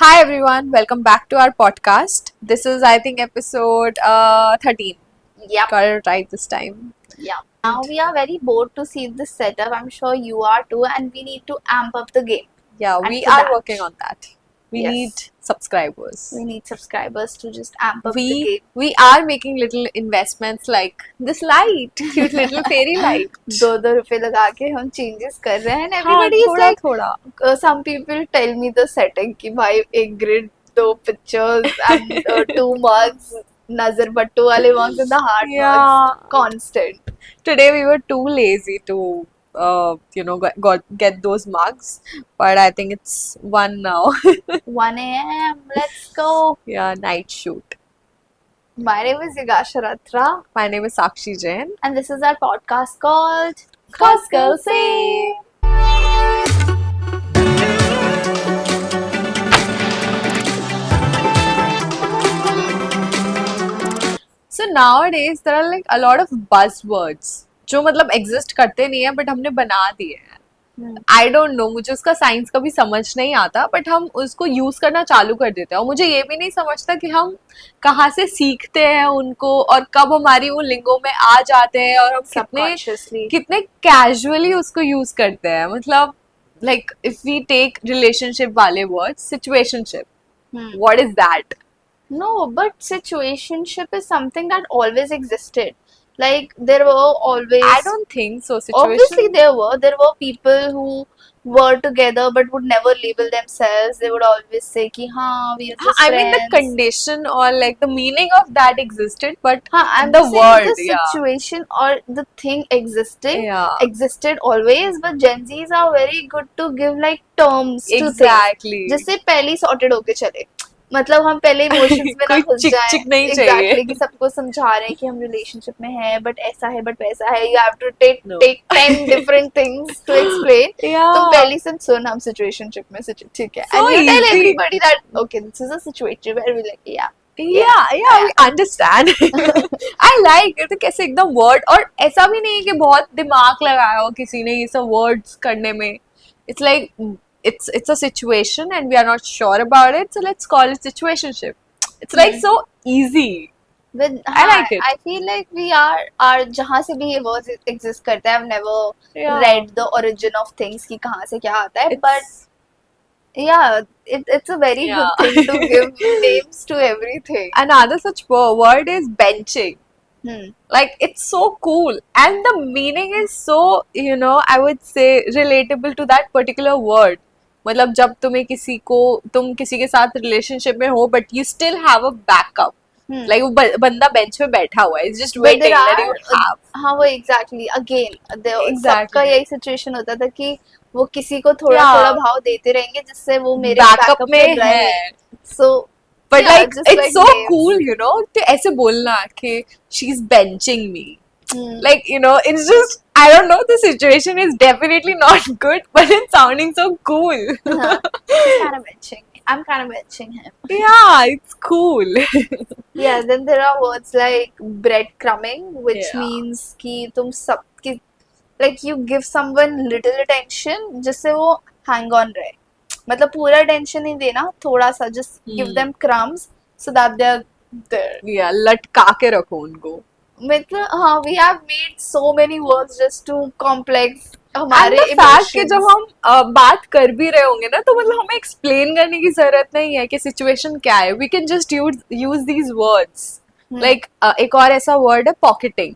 Hi everyone, welcome back to our podcast. This is, I think, episode 13. Yep. Got it right this time. Yeah. Now we are very bored to see this setup. I'm sure you are too, and we need to amp up the game. Yeah, And we for are that, working on that. We Yes. need subscribers. We need subscribers to just amp up the We game. we are making little investments like this light, cute little fairy light. ₹2 लगा के हम changes कर रहे हैं and हाँ, everybody is थोड़ा like थोड़ा. some people tell me the setting कि भाई एक grid, 2 pictures and 2 mugs, नजर बट्टू वाले mugs and the heart Yeah. mugs constant. Today we were too lazy to get those mugs, but I think it's 1 now. 1 a.m. Let's go. Yeah, night shoot. My name is Yigasha Ratra. My name is Sakshi Jain. And this is our podcast called Cause Girls Say. So nowadays there are like a lot of buzzwords जो मतलब exist करते नहीं है but हमने बना दिए हैं. I don't know, मुझे उसका साइंस कभी समझ नहीं आता बट हम उसको यूज करना चालू कर देते हैं और मुझे ये भी नहीं समझता कि हम कहाँ से सीखते हैं उनको और कब हमारी वो लिंगो में आ जाते हैं और हम Subconsciously. कितने कैजुअली उसको यूज करते हैं. मतलब like if we take relationship वाले words, situationship, what is that? No, but situationship is something that always existed. Like there were always. I don't think so. Situation. Obviously, there were people who were together but would never label themselves. They would always say कि हाँ we are just I mean the friends. condition or like the meaning of that existed, but हाँ, I'm the just saying word, the yeah. situation or the thing existing Yeah. existed always, but Gen Zs are very good to give like terms to things. Exactly. जिससे पहले sorted होके चले. मतलब हम पहले emotions में ना कोई घुस जाएं. चिक नहीं चाहिए. Exactly, कि सबको समझा रहे हैं कि हम रिलेशनशिप में हैं बट ऐसा है बट वैसा है. You have to take No. 10 different things to explain. Yeah. तुम पहले से सुन हम situationship में ठीक है. So And you tell easy. everybody that okay this is a situation where we like yeah. Yeah, we understand. I like it. कैसे एकदम word और ऐसा भी नहीं है कि बहुत दिमाग लगाया हो किसी ने ये सब words करने में. It's like it's a situation and we are not sure about it, so let's call it situationship. It's like so easy. With I like it. I feel like we are जहाँ से भी ये words exist करते हैं. I've never Yeah. read the origin of things कि कहाँ से क्या आता है. It's- But yeah, it's a very Yeah. good thing to give names to everything. Another such word is benching. Hmm. Like it's so cool and the meaning is so I would say relatable to that particular word. मतलब जब तुम किसी के साथ relationship में हो but you still have a backup. Like वो बंदा बेंच पे बैठा हुआ है, it's just But waiting there that you are have. हाँ वो exactly again Exactly. सबका यही situation होता था कि वो किसी को थोड़ा Yeah. थोड़ा भाव देते रहेंगे जिससे वो मेरे बैकअप backup में रहे. है. So But yeah, like just it's like so names. cool, to ऐसे बोलना कि she's benching me. Hmm. Like it's just I don't know, the situation is definitely not good, but it's sounding so cool. He's kind of benching. I'm kind of benching him. Yeah, it's cool. Yeah, then there are words like breadcrumbing, which Yeah. means कि तुम सब कि like you give someone little attention जिससे वो hang on रहे. मतलब पूरा attention नहीं देना, थोड़ा सा just give them crumbs so that they're there. Yeah, लटका के रखो उनको. मतलब हाँ, we have made so many words just to complex And हमारे the fact कि emotions. जब हम बात कर भी रहे होंगे ना तो मतलब हमें explain करने की जरूरत नहीं है कि situation क्या है. We can just use these words. Like एक और ऐसा word है pocketing.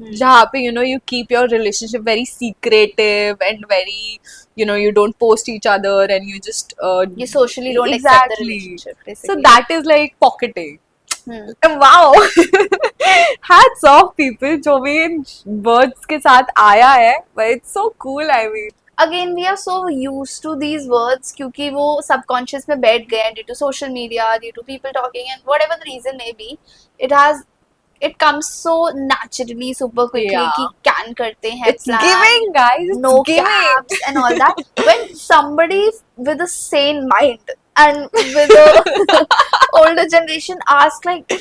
जहाँ पे you keep your relationship very secretive and very you don't post each other and you just You socially don't accept the exactly. relationship, So basically. that is like pocketing. Hmm. Wow. Hats off people जो भी इन words के साथ आया है, but it's so cool. I mean, Again, we are so used to these words क्योंकि वो subconscious में बैठ गए हैं due to social media, due to people talking and whatever the reason may be, it comes so naturally, super quickly Yeah. कि can करते हैं it's plan, giving, guys. It's no giving. caps and all that. When somebody with a sane mind and with a older generation asks like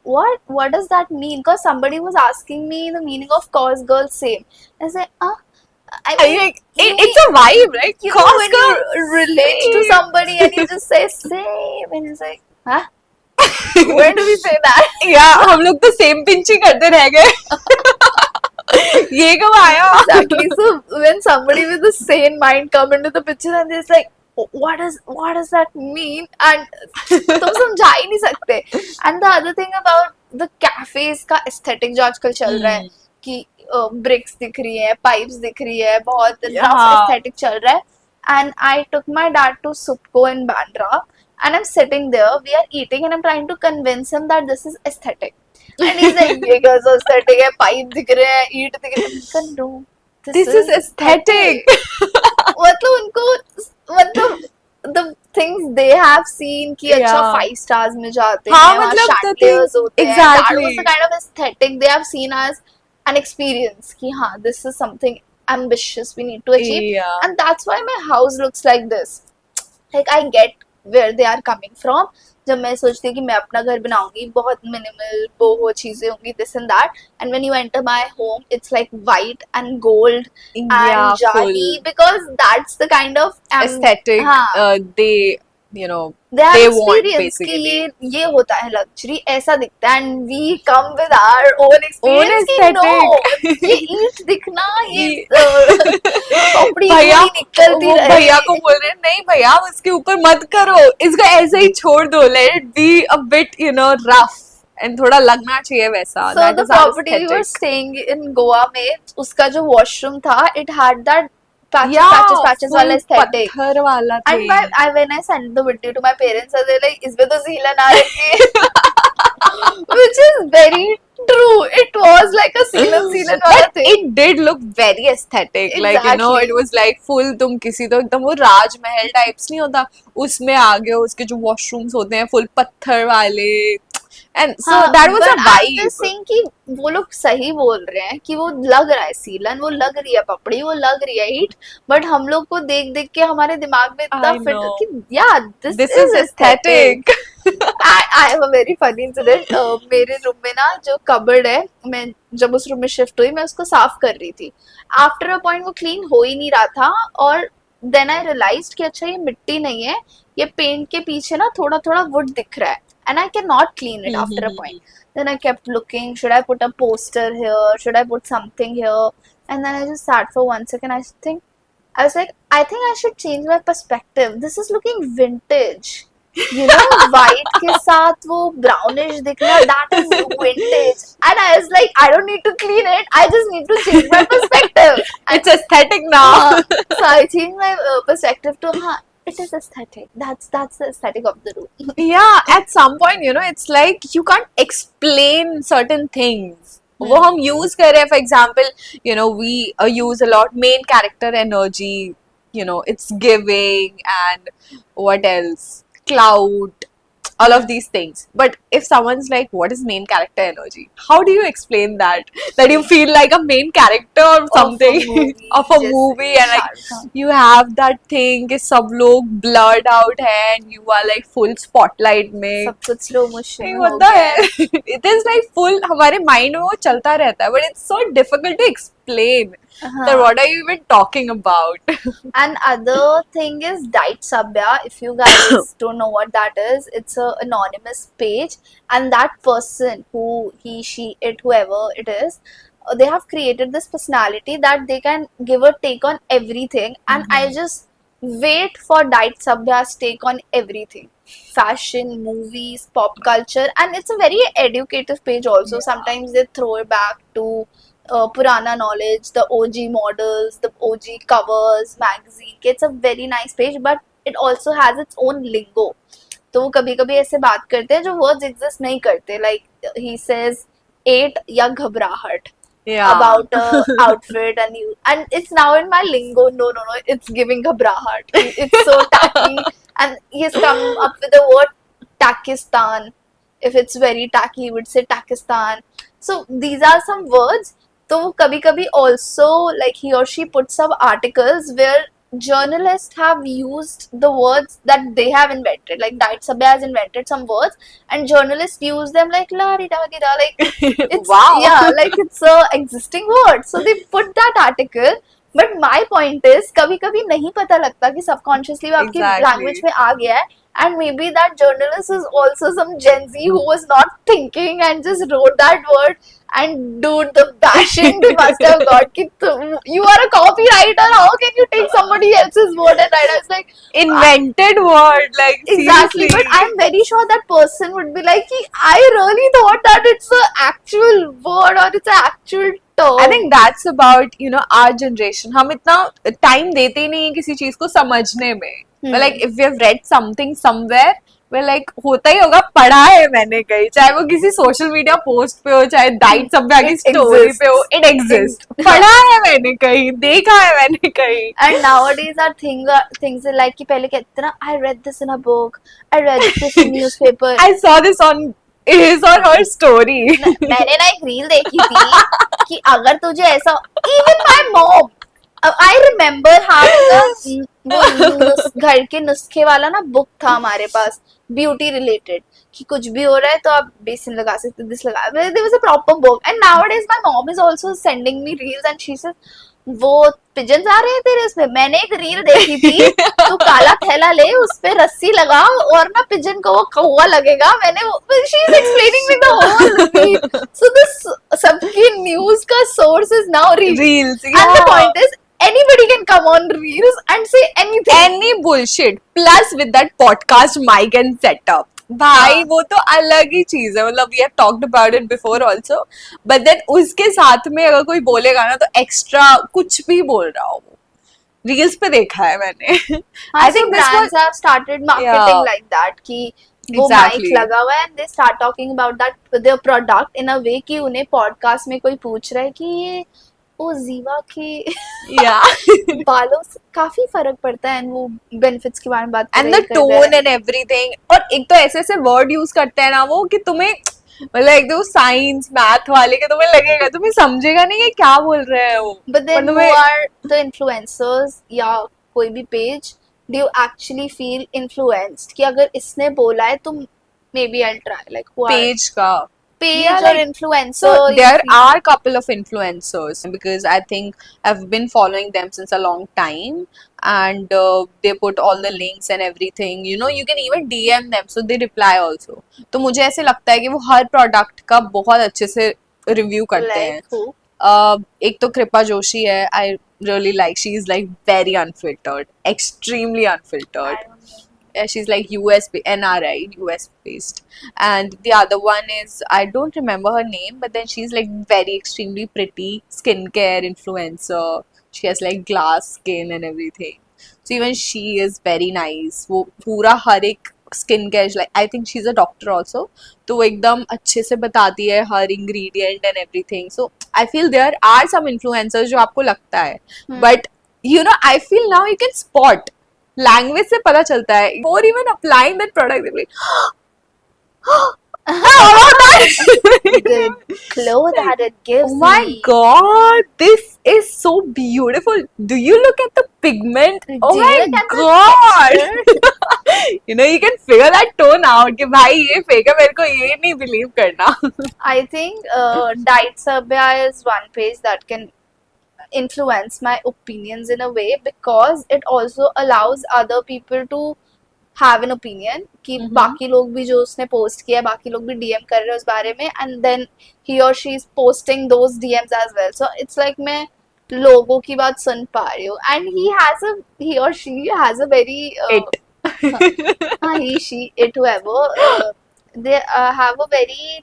what does that mean, because somebody was asking me the meaning of cause girl same. I say I mean, it's a vibe, right? you know, when Costco, you relate to same. somebody and you just say same, and it's like, huh? Where do we say that? Yeah, हम लोग तो same pinch ही करते रह गए. ये कब आया? Exactly. So when somebody with a sane mind come into the picture and they're like, what does that mean? And तुम समझा ही नहीं सकते. And the other thing about the cafes का aesthetic जो आजकल चल रहा है कि bricks दिख रही है, pipes दिख रही है, बहुत rough Yeah. aesthetic चल रहा है. And I took my dad to Supco in Bandra, and I'm sitting there, we are eating, and I'm trying to convince him that this is aesthetic. And he's like, ये कैसा aesthetic है, pipe दिख रहे हैं, ईंट दिख रहे हैं. I said, no, This is aesthetic. मतलब उनको मतलब the things they have seen कि अच्छा Yeah. 5 stars में जाते हाँ, हैं, वहाँ मतलब the chandeliers thing- होते हैं. exactly. That was the kind of aesthetic they have seen as an experience कि हाँ, this is something ambitious we need to achieve. Yeah. And that's why my house looks like this. Like I get where they are coming from. जब मैं सोचती हूँ कि मैं अपना घर बनाऊंगी, बहुत मिनिमल बोहो चीजें होंगी, this and that, and when you enter my home it's like white and gold Yeah, and jali, full because that's the kind of aesthetic. हाँ, They, you know, they have they want experience कि basically. ये होता है luxury, ऐसा दिखता है, and we come with our own experience कि no, aesthetic. ये ईंट दिखना, ये ये- कपड़ी भैया पूरी निकलती वो रहे. भैया को बोल रहे हैं नहीं भैया आप उसके ऊपर मत करो, इसको ऐसे ही छोड़ दो, let it be a bit you know rough and थोड़ा लगना चाहिए वैसा. So That the is our property we were aesthetic. staying in Goa में, उसका जो washroom था, it had that patches, Yeah, patches वाला full aesthetic. पत्थर वाला And thing. when I sent the video to my parents, they were like, इसमें तो सीलन आ रही है. Which is very true. It was like a सीलन वाला But thing. it did look very aesthetic. Like you know, Exactly. it was like full. तुम किसी तो एकदम वो राजमहल टाइप्स नहीं होता, उसमें आ गए हो, उसके जो वॉशरूम्स होते हैं full पत्थर वाले. And so हाँ, that was a but I'm vibe. just saying कि वो लोग सही बोल रहे हैं कि वो लग रहा है सीलन, वो लग रही है पपड़ी, वो लग रही है ईंट, बट हम लोग को देख देख के हमारे दिमाग में इतना I फिट know. कि yeah, this This is aesthetic. I have a very funny incident. मेरे रूम में ना जो कबर्ड है, मैं जब उस रूम में शिफ्ट हुई, मैं उसको साफ कर रही थी. आफ्टर अ पॉइंट वो क्लीन हो ही नहीं रहा था, और देन आई रियलाइज्ड कि अच्छा ये मिट्टी नहीं है, ये पेंट के पीछे ना थोड़ा थोड़ा वुड दिख रहा है, and I cannot clean it after a point. Then I kept looking, should I put a poster here, should I put something here, and then I just sat for 1 second. I was like, I think I should change my perspective. This is looking vintage. You know, white के साथ वो brownish दिखना, that is vintage. And I was like, I don't need to clean it. I just need to change my perspective. It's aesthetic now. So I changed my perspective to, it is aesthetic. That's the aesthetic of the room. Yeah, at some point, you know, it's like you can't explain certain things. वो हम use कर रहे हैं, for example, you know, we use a lot main character energy, you know, it's giving and what else? Cloud, all of these things. But if someone's like, what is main character energy? How do you explain that? That you feel like a main character or something movie, of a जैसे movie, and like Shah Rukh Khan. you have that thing कि सब लोग blurred out है and you are like full spotlight में. सब कुछ slow motion नहीं हो होता गया है. It is like full हमारे mind में वो चलता रहता है, but it's so difficult to explain that what are you even talking about? And other thing is Diet Sabya. If you guys don't know what that is, it's a anonymous page, and that person, who he, she, it, whoever it is, they have created this personality that they can give a take on everything, and I just wait for Diet Sabya's take on everything. Fashion, movies, pop culture, and it's a very educative page also. Sometimes they throw it back to Purana knowledge, the OG models, the OG covers, magazine. It's a very nice page, but it also has its own lingo. तो वो कभी कभी ऐसे बात करते हैं जो words exist नहीं करते. Like he says 8 या घबराहट Yeah. about outfit, and it's now in my lingo. No, it's giving घबराहट. It's so tacky, and he's come up with the word Takistan. If it's very tacky, he would say Takistan. So these are some words. तो कभी कभी also like he or she puts up articles where journalists have used the words that they have invented. Like Diet Sabya has invented some words, and journalists use them like la di da di da, like it's Wow. yeah, like it's a existing word. So they put that article but my point is कभी कभी नहीं पता लगता कि subconsciously वो आपकी Exactly. Language में आ गया है. And maybe that journalist is also some Gen Z who was not thinking and just wrote that word. And dude, the bashing they must have got. Ki you are a copywriter. How can you take somebody else's word and write? I was like, Invented word, like exactly. seriously. But I'm very sure that person would be like, I really thought that it's an actual word or it's an actual term. I think that's about our generation. हम इतना time देते ही नहीं है किसी चीज को समझने में. But like if we have read something somewhere, we're like होता ही होगा, पढ़ा है मैंने कहीं, चाहे वो किसी सोशल मीडिया पोस्ट पे हो, चाहे डाइट सब पे आगे स्टोरी पे हो, it exists. पढ़ा है मैंने कहीं, देखा है मैंने कहीं. And nowadays our things are like कि पहले कहते थे ना, I read this in a book, I read this in newspaper. I saw this on his or her story. मैंने ना एक रील देखी थी कि अगर तुझे ऐसा, even my mom, I remember घर के नुस्खे वाला ना बुक था हमारे पास, ब्यूटी रिलेटेड, कि कुछ भी हो रहा है तो आप बेसन लगा सकते, दिस लगा. There was a proper book. And nowadays my mom is also sending me reels and she says, वो पिजन्स आ रहे हैं तेरे उसमें. मैंने एक रील देखी थी, तू काला थैला ले, उस पे रस्सी लगा और ना पिजन को वो कौवा लगेगा. मैंने she is explaining me the whole reel. So this सबकी न्यूज का source is now Reels, and the point is anybody can come on reels and say anything. Any bullshit plus with that podcast mic and setup. भाई वो तो अलग ही चीज है. मतलब we have talked about it before also, but then उसके साथ में अगर कोई बोलेगा ना तो एक्स्ट्रा कुछ भी बोल रहा हो. रील्स पे देखा है मैंने. I think brands have started marketing like that कि वो Exactly. mic लगा हुआ है and they start talking about that their product in a way कि उन्हें podcast में कोई पूछ रहा है कि ये वो जीवा के बालों से काफी फर्क पड़ता है, and वो बेनिफिट्स के बारे में बात and the tone and everything. और एक तो ऐसे ऐसे वर्ड यूज करते हैं ना वो कि तुम्हें मतलब एक तो साइंस मैथ वाले के तुम्हें लगेगा, तुम्हें समझेगा नहीं ये क्या बोल रहे हैं वो. But then who are the influencers या कोई भी page, do you actually feel influenced कि अगर इसने बोला है तो maybe I'll try, like who are page का page Yeah, or like- influencer? So you there feel- are couple of influencers because I think I've been following them since a long time, and they put all the links and everything. You can even DM them, so they reply also. तो मुझे ऐसे लगता है कि वो हर product का बहुत अच्छे से रिव्यू करते हैं. like who? एक तो कृपा जोशी है. I really like. She is like very unfiltered, extremely unfiltered. I don't know. She's like NRI, US based. And the other one is, I don't remember her name, but then she's like very extremely pretty skincare influencer. She has like glass skin and everything. So even she is very nice. वो पूरा हर एक skin care, like I think she's a doctor also, तो वो एकदम अच्छे से बताती है हर ingredient and everything. So I feel there are some influencers जो आपको लगता है, but I feel now you can spot language से पता चलता है. और even applying that product, The glow that it gives oh my me. god, this is so beautiful. Do you look at the pigment? Oh Do you my look at the god. You can figure that tone out कि भाई ये fake है, मेरे को ये नहीं believe करना. I think Diet Sabya is one page that can influence my opinions in a way because it also allows other people to have an opinion कि बाकी लोग भी जो उसने पोस्ट किया है, बाकी लोग भी DM कर रहे हैं उस बारे में, and then he or she is posting those DMs as well. So it's like मैं लोगों की बात सुन पा रही हूँ, and he or she has a very he, she, it, whoever, they have a very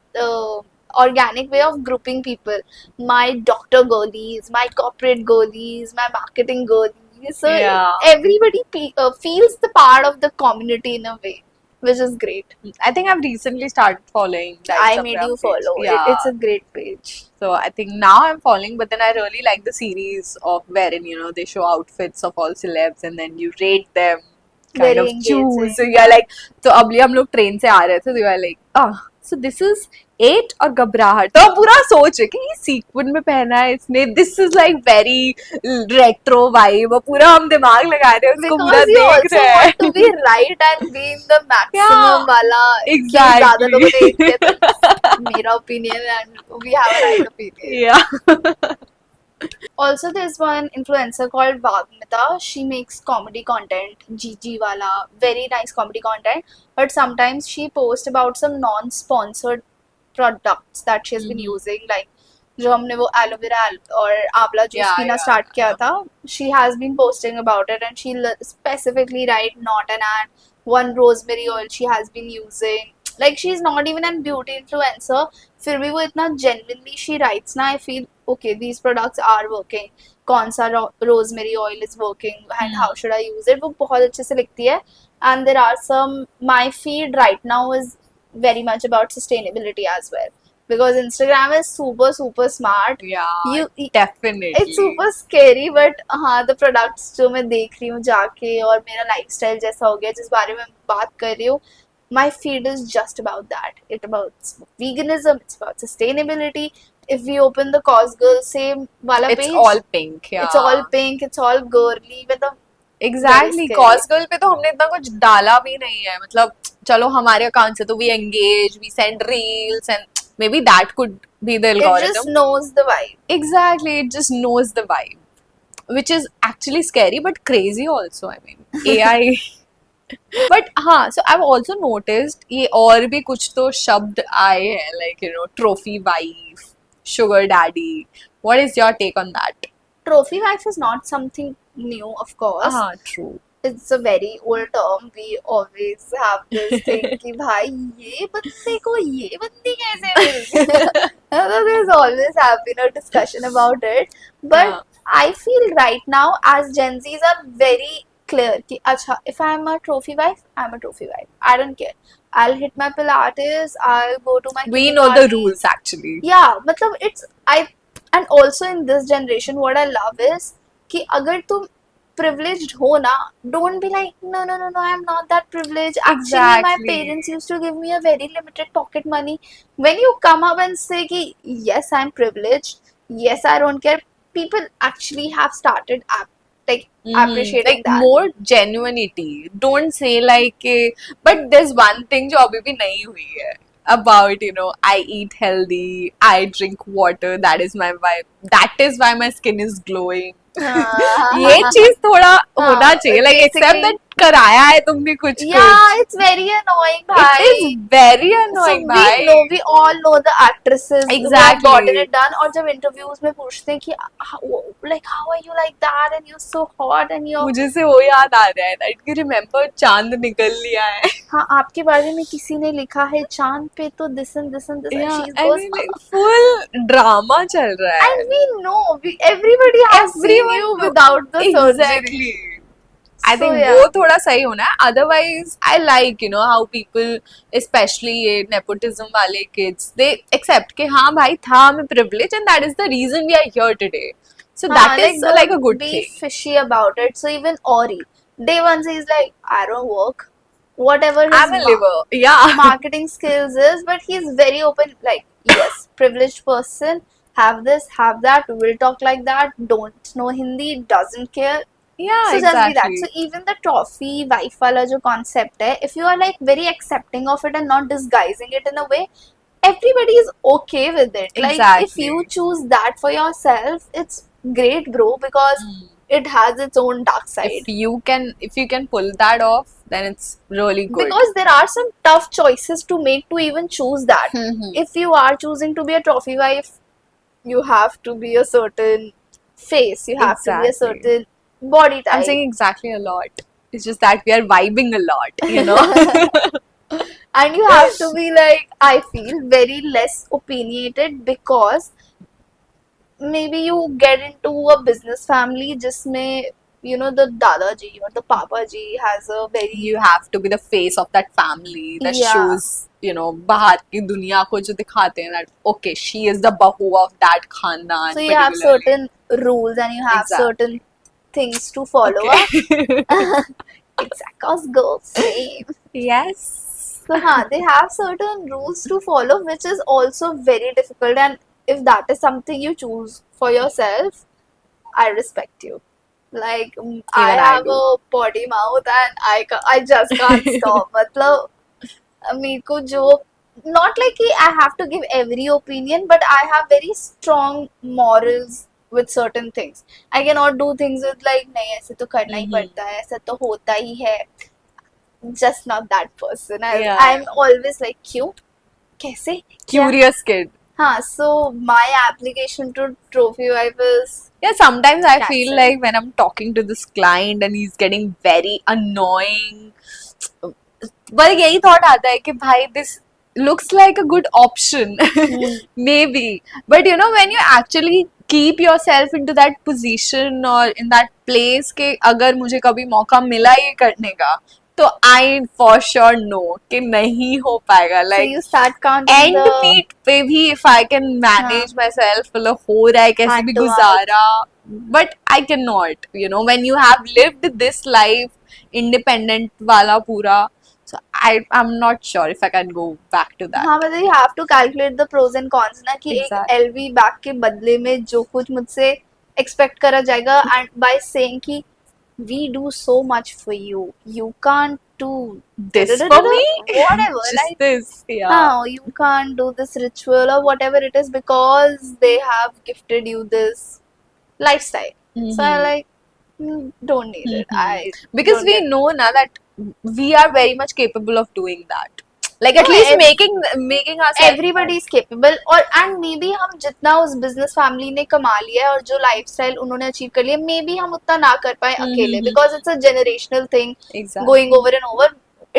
organic way of grouping people. My doctor girlies, my corporate girlies, my marketing girlies. So Yeah. everybody feels the part of the community in a way, which is great. I think I've recently started following that. I made you follow. Yeah. It's a great page. So I think now I'm following, but then I really like the series of wherein they show outfits of all celebs and then you rate them, kind Very of choose. engaging. So you're like, तो अभी हम लोग train से आ रहे थे, तो you are like, so this is 8 और घबराहट. तो अब पूरा सोच है कि ये सीक्वेंट में पहना है इसने, this is like very retro vibe. वो पूरा हम दिमाग लगा रहे हैं उसको, पूरा Because you देख also रहे हैं. want to be right and be in the maximum वाला. कि Exactly. ज़्यादा लोगों ने एक किया तो मेरा opinion and we have a right opinion. Yeah. Also, there's one influencer called Vagmita. She makes comedy content, Gigi wala, very nice comedy content. But sometimes she posts about some non-sponsored products that she's been using, like जो हमने वो aloe vera और आंवला juice Yeah, पीना yeah, start किया yeah. था. She has been posting about it and she specifically write not an ad, one rosemary oil she has been using. Like she's not even a beauty influencer, फिर भी वो इतना genuinely she writes ना, I feel okay, these products are working, कौन सा rosemary oil is working and how should I use it, वो बहुत अच्छे से लिखती है. And there are some, my feed right now is very much about sustainability as well, because Instagram is super smart. Yeah, You definitely. it's super scary, but हाँ, the products जो मैं देख रही हूँ जाके और मेरा lifestyle जैसा हो गया जिस बारे में बात कर रही हूँ, my feed is just about that. It's about veganism, it's about sustainability. If we open the Cos Girl same wala It's page, all pink, yeah. it's all pink, it's all girly with a exactly scary. Cos girl पे तो हमने इतना कुछ डाला भी नहीं है, मतलब चलो हमारे अकाउंट से तो we engage, we send reels and maybe that could be the it just algorithm. knows the vibe. Exactly, it just knows the vibe, which is actually scary but crazy also. I mean, AI. But हाँ, so I've also noticed ये और भी कुछ तो शब्द आए हैं, like you know, trophy wife, sugar daddy. What is your take on that? Trophy wife is not something new, of course. हाँ, true. It's a very old term. We always have this thing कि भाई ये बंदे को ये बंदी कैसे मिल गई? So there's always have been a discussion about it. But Yeah. I feel right now as Gen Zs are very clear कि अच्छा, if I'm a trophy wife, I'm a trophy wife. I don't care. I'll hit my Pilates. I'll go to my We kitty know the parties. rules actually. Yeah, मतलब it's and also in this generation what I love is कि अगर तुम privileged हो ना, don't be like no, I'm not that privileged. Actually my Exactly. parents used to give me a very limited pocket money. When you come up and say कि yes, I'm privileged, yes, I don't care, people actually have started appreciating Like that. more genuinity. Don't say like but there's one thing जो अभी भी नहीं हुई है about, you know, I eat healthy, I drink water, that is my vibe, that is why my skin is glowing. ये चीज थोड़ा होना चाहिए, like except basically- that कराया है तुमने कुछ Yeah, it's very annoying, कुछ. bhai. It is very annoying, so bhai. we all know the actresses who have Exactly. gotten it done. और जब interviews में पूछते हैं कि how are you like that and you're so hot and you're मुझे से वो याद आ रहा है that you remember चांद निकल लिया है. हाँ, आपके बारे में किसी ने लिखा है चांद पे तो this and this and this and Yeah, she I goes mean like full drama चल रहा है. and we know everybody has seen Everyone you know. without the surgery. Exactly. I So, think yeah. वो थोड़ा सही होना है. Otherwise, I like, you know, how people, especially ये nepotism वाले kids, they accept कि हाँ भाई था हमें privilege and that is the reason we are here today. So that is don't like a good be thing. fishy about it. So even Ori, day one says like I don't work, whatever his I'm a liver. Yeah. marketing skills is, but he's very open. Like yes, privileged person, have this, have that, will talk like that, don't know Hindi, doesn't care. Yeah, So just be that. exactly. So even the trophy wife wala jo concept hai, if you are like very accepting of it and not disguising it in a way, everybody is okay with it. Like if Exactly. you choose that for yourself, it's great, bro, because it has its own dark side. If you can pull that off, then it's really good. Because there are some tough choices to make to even choose that. If you are choosing to be a trophy wife, you have to be a certain face, you have to be a Exactly. certain body type. I'm saying exactly a lot. It's just that we are vibing a lot, you know. And you have to be like, I feel very less opinionated because maybe you get into a business family जिसमें you know the Dadaji or the Papaji has a very You have to be the face of that family that Yeah. shows, you know, बाहर की दुनिया को जो दिखाते हैं that okay, she is the bahu of that khandan. so you have particularly. certain rules and you have Exactly. certain things to follow Okay. Exactly, girls same. Yes. So they have certain rules to follow, which is also very difficult. And if that is something you choose for yourself, I respect you. Like I Even I have do. a potty mouth and I just can't stop. मतलब मेरे को जो not like कि I have to give every opinion, but I have very strong morals with certain things. I cannot do things with like नहीं ऐसे तो करना ही पड़ता है, ऐसा तो होता ही है. Just not that person. Yeah. I'm always like क्यों, कैसे, क्या? Curious kid. हाँ, so my application to trophy wife is Yeah, sometimes I feel Cancel. like when I'm talking to this client and he's getting very annoying, but यही thought आता है कि भाई this looks like a good option, maybe. But you know, when you actually keep yourself into that position or in that place कि अगर मुझे कभी मौका मिला ये करने का, तो I for sure know कि नहीं हो पाएगा. so Like you start counting and the meet पे भी if I can manage myself मतलब हो रहा है कैसे Hand भी to mouth. गुजारा but I can not you know when you have lived this life independent वाला पूरा so I am not sure if I can go back to that. हाँ मतलब you have to calculate the pros and cons ना कि एक Exactly. LV bag के बदले में जो कुछ मुझसे एक्सपेक्ट करा जाएगा and by saying कि we do so much for you, you can't do This for me? whatever, Just like this, yeah. no, you can't do this ritual or whatever it is because they have gifted you this lifestyle. So I like don't need it. I Because don't we get- know now that we are very much capable of doing that. Like at No, least making ourselves. everybody is capable और and maybe हम जितना उस business family ने कमा लिया है और जो lifestyle उन्होंने achieve कर लिया maybe हम उतना ना कर पाए अकेले because it's a generational thing Exactly. going over and over.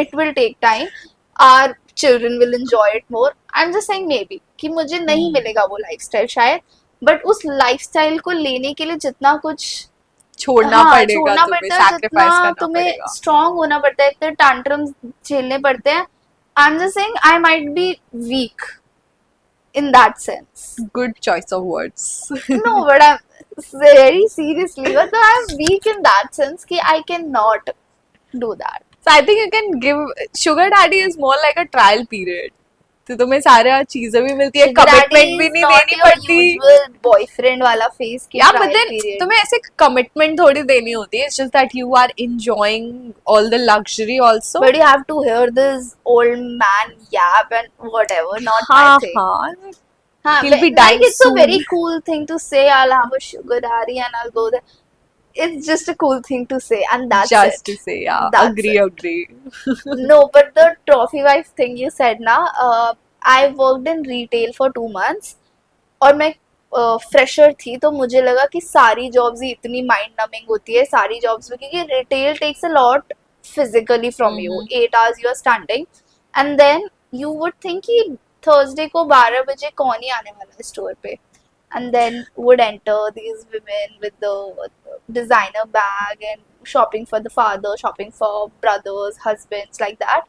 It will take time. Our children will enjoy it more. I'm just saying maybe कि मुझे नहीं मिलेगा वो lifestyle शायद but उस lifestyle को लेने के लिए जितना कुछ छोड़ना हाँ, पड़ेगा छोड़ना तुम्हें, पड़ता है, sacrifice जितना करना तुम्हें पड़ेगा. स्ट्रांग होना पड़ता है, इतने tantrums झेलने पड़ते हैं. I'm just saying I might be weak in that sense. Good choice of words. No, but I'm very seriously, but I'm weak in that sense कि I cannot do that. So I think you can give sugar daddy is more like a trial period. तो तुम्हें सारा चीजें भी मिलती है, Sugar daddy commitment भी is नहीं not देनी your पड़ती. usual boyfriend वाला phase की Yeah, trial but then period. तुम्हें ऐसे कमिटमेंट थोड़ी देनी होती है. It's just that you are enjoying all the luxury also. But you have to hear this old man yap and whatever, not my हाँ thing. हाँ. हाँ, He'll be like dying it's soon. a very cool thing to say. I'll have a sugar daddy and I'll go there. It's just a cool thing to say, and that's Just it. to say, yeah. That's Agree, it. agree. No, but the trophy wife thing you said ना, I worked in retail for 2 months और मैं fresher थी तो मुझे लगा कि सारी jobs ही इतनी माइंड नमिंग होती है सारी जॉब्स में क्योंकि retail takes a lot physically from you 8 hours you are standing and then you would think कि थर्सडे को 12 बजे कौन ही आने वाला है स्टोर पे and then would enter these women with the designer bag and shopping for the father, shopping for brothers, husbands, like that.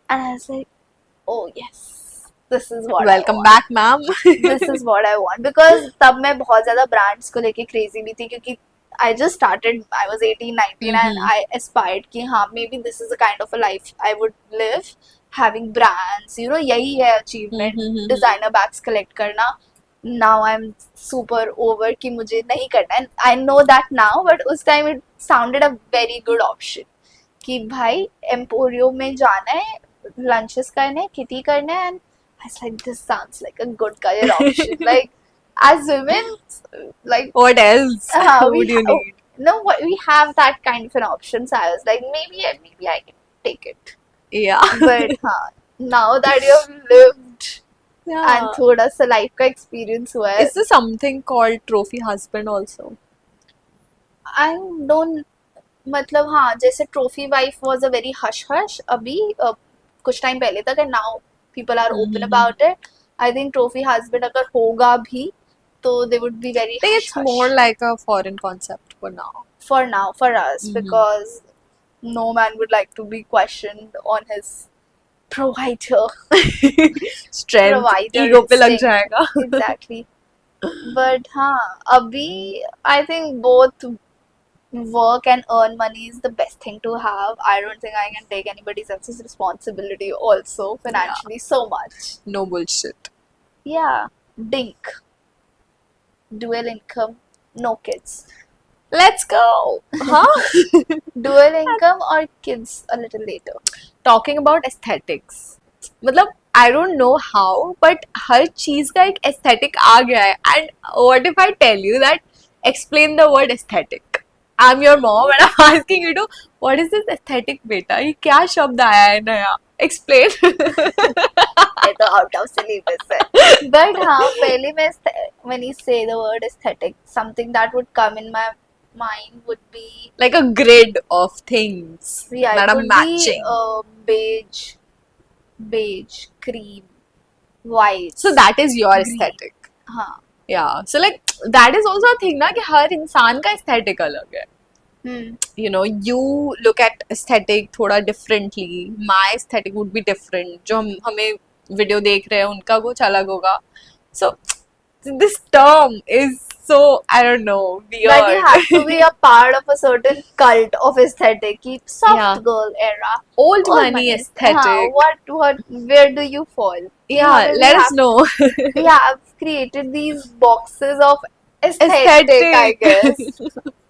And I was like, oh yes, this is what Welcome I want. back, ma'am. This is what I want because तब मैं बहुत ज़्यादा brands को लेके crazy भी थी क्योंकि I just started, I was 18, 19 and I aspired कि हाँ maybe this is a kind of a life I would live, having brands, you know, यही है achievement, designer bags collect करना. Now I'm super over कि मुझे नहीं करना है. I know that now, but उस time it sounded a very good option कि भाई एम्पोरियो में जाना है, lunches करने हैं, kitty करना है, and I was like this sounds like a good career option. Like as women, like What else we would you have- need? no, we have that kind of an option. So I was like maybe I can take it. Yeah. But हाँ, now that you have lived Yeah. and थोड़ा सा life का experience हुआ है Is there something called trophy husband also? I don't मतलब हाँ जैसे trophy wife was a very hush hush अभी कुछ टाइम पहले तक and now people are open about it I think trophy husband अगर होगा भी तो they would be very I think it's more like a foreign concept for now. for us because no man would like to be questioned on his provider Strength, Provider ego पे लग instinct. जाएगा. exactly but हाँ अभी I think both work and earn money is the best thing to have. I don't think I can take anybody else's responsibility also financially so much. No bullshit. Yeah, dink. Dual income, no kids. Let's go. Huh? Dual income or kids a little later. Talking about aesthetics. मतलब I don't know how, but हर चीज का एक aesthetic आ गया है. And what if I tell you that explain the word aesthetic. I'm your mom and I'm asking you to, what is this aesthetic बेटा? ये क्या शब्द आया है नया? Explain. ये तो out of syllabus है. But हाँ, पहले मैं when you say the word aesthetic, something that would come in my mind would be Like a grid of things yeah, that it are would matching. be beige, cream, white. So that is your green. aesthetic. हाँ. Yeah. So like that is also a thing ना कि हर इंसान का aesthetic अलग है. You know, you look at aesthetic थोड़ा differently. My aesthetic would be different. जो हमें video देख रहे हैं उनका कुछ अलग होगा. So this term is so, I don't know, weird. But you have to be a part of a certain cult of aesthetic. Keep soft Yeah. girl era. Old money aesthetic. What? Where do you fall? Yeah, let us know. We have created these boxes of aesthetic, I guess.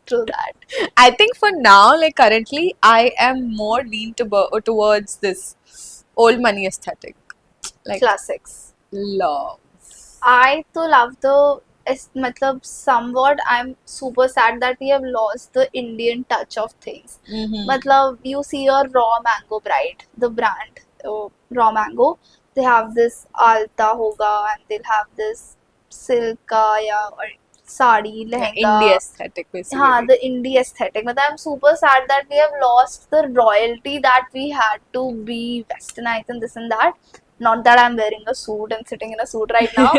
True that. I think for now, like currently, I am more lean towards this old money aesthetic. Like Classics. love. I too love the matlab somewhat I'm super sad that we have lost the Indian touch of things. Matlab you see a raw mango bride, the brand raw mango, they have this alta hoga and they'll have this silka ya or sari lehenga. Indie aesthetic basically. हाँ, the indie aesthetic. But I'm super sad that we have lost the royalty that we had to be westernized and this and that. Not that I'm wearing a suit and sitting in a suit right now,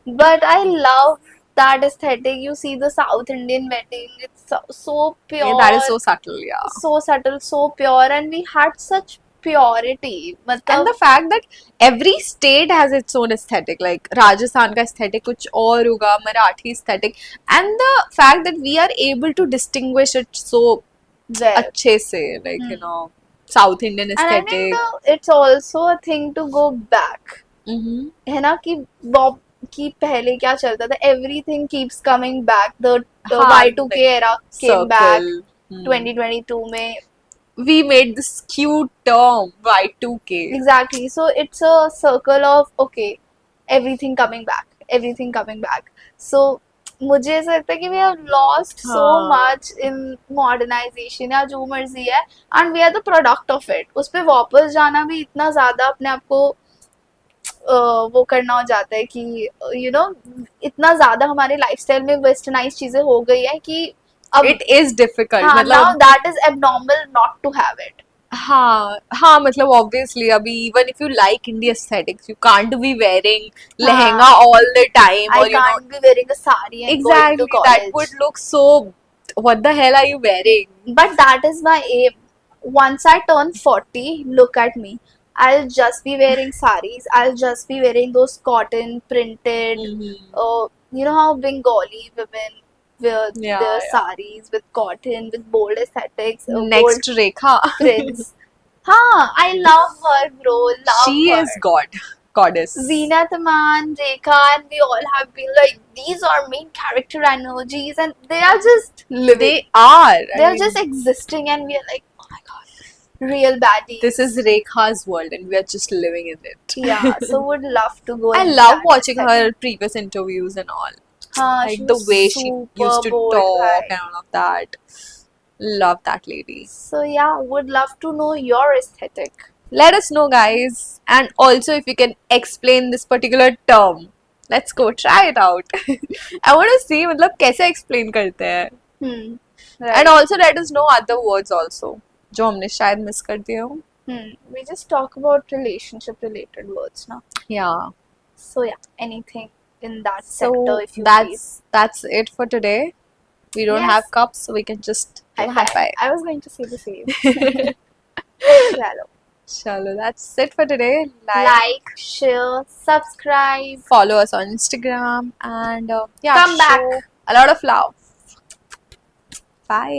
but I love that aesthetic. You see the South Indian wedding, it's so pure. Yeah, that is so subtle, yeah. So subtle, so pure, and we had such purity. And the fact that every state has its own aesthetic, like Rajasthan ka aesthetic kuch aur hoga, Marathi aesthetic, and the fact that we are able to distinguish it so well. अच्छे से, like you know, South Indian And I aesthetic. think it's also a thing to go back. है ना कि Bob कि पहले क्या चलता था, everything keeps coming back. The Y2K era came back 2022 में. We made this cute term Y2K. Exactly. So it's a circle of okay, everything coming back. So मुझे ऐसा लगता है कि we have lost so much in modernization या जो मर्जी है, and we are the product of it. उस पे वापस जाना भी इतना ज़्यादा अपने आप को वो करना हो जाता है कि you know इतना ज़्यादा हमारे लाइफस्टाइल में वेस्टर्नाइज चीज़ें हो गई है कि अब It is difficult. हाँ, मतलब now that is abnormal not to have it. हाँ मतलब obviously अभी even if you like Indie aesthetics, you can't be wearing lehenga all the time, I or you know, can't be wearing a sari and exactly, going to college. that would look so, what the hell are you wearing? But that is my aim. Once I turn 40, look at me. I'll just be wearing saris. I'll just be wearing those cotton printed. You know how Bengali women wear their saris with cotton, with bold aesthetics. Next bold Rekha. prints. हाँ, I love her, bro. Love She her. is goddess. Zinat Aman, Rekha, and we all have been like, these are main character energies, and they are just living. They are. They are just existing, and we are like, oh my god, real baddies. This is Rekha's world, and we are just living in it. Yeah, so would love to go. I into love that watching aesthetic. her previous interviews and all. She Like the was way she super used to bold, talk right? and all of that. Love that lady. So yeah, would love to know your aesthetic. Let us know, guys. And also, if you can explain this particular term, let's go try it out. I want to see, मतलब कैसे explain करते हैं. Right. And also let us know other words also, जो हमने शायद miss कर दिए हो. We just talk about relationship related words now. Yeah. So yeah, anything in that So sector if you that's it for today. We don't Yes. have cups, so we can just do please. high five. I was going to say the same. Chalo. Chalo, that's it for today. Like, share, subscribe. Follow us on Instagram and yeah, Come back. show a lot of love. Bye.